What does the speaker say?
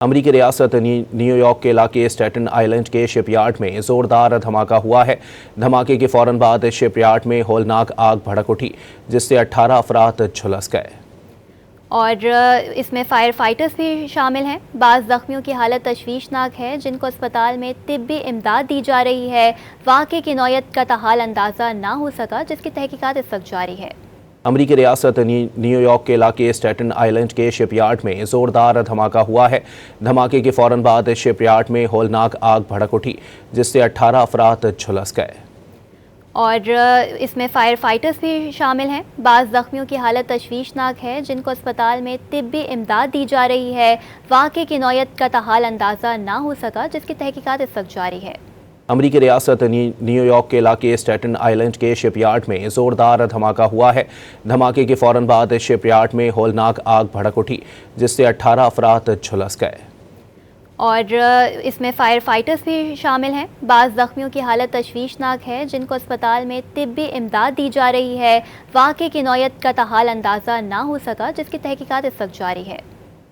امریکی ریاست new York کے علاقے اسٹیٹن آئلینڈ کے شپ یارڈ میں زوردار دھماکہ ہوا ہے۔ دھماکے کے فوراً بعد شپ یارڈ میں ہولناک آگ بھڑک اٹھی، جس سے 18 افراد جھلس گئے۔ اور اس میں فائر فائٹرز بھی شامل ہیں۔ بعض زخمیوں کی حالت تشویشناک ہے، جن کو اسپتال میں طبی امداد دی جا رہی ہے۔ واقعے کی نوعیت کا تاحال اندازہ نہ ہو سکا، جس کی تحقیقات اس وقت جاری ہے۔ امریکی ریاست نیو یارک کے علاقے اسٹیٹن آئلینڈ کے شپ یارڈ میں زوردار دھماکہ ہوا ہے۔ دھماکے کے فوراً بعد شپ یارڈ میں ہولناک آگ بھڑک اٹھی، جس سے 18 افراد جھلس گئے۔ اور اس میں فائر فائٹرز بھی شامل ہیں۔ بعض زخمیوں کی حالت تشویشناک ہے، جن کو اسپتال میں طبی امداد دی جا رہی ہے۔ واقعے کی نوعیت کا تاحال اندازہ نہ ہو سکا، جس کی تحقیقات اس وقت جاری ہے۔ امریکی ریاست نیو یارک کے علاقے اسٹیٹن آئلینڈ کے شپ یارڈ میں زوردار دھماکہ ہوا ہے۔ دھماکے کے فوراً بعد شپ یارڈ میں ہولناک آگ بھڑک اٹھی، جس سے 18 افراد جھلس گئے۔ اور اس میں فائر فائٹرز بھی شامل ہیں۔ بعض زخمیوں کی حالت تشویشناک ہے، جن کو اسپتال میں طبی امداد دی جا رہی ہے۔ واقعے کی نوعیت کا تاحال اندازہ نہ ہو سکا، جس کی تحقیقات اس وقت جاری ہے۔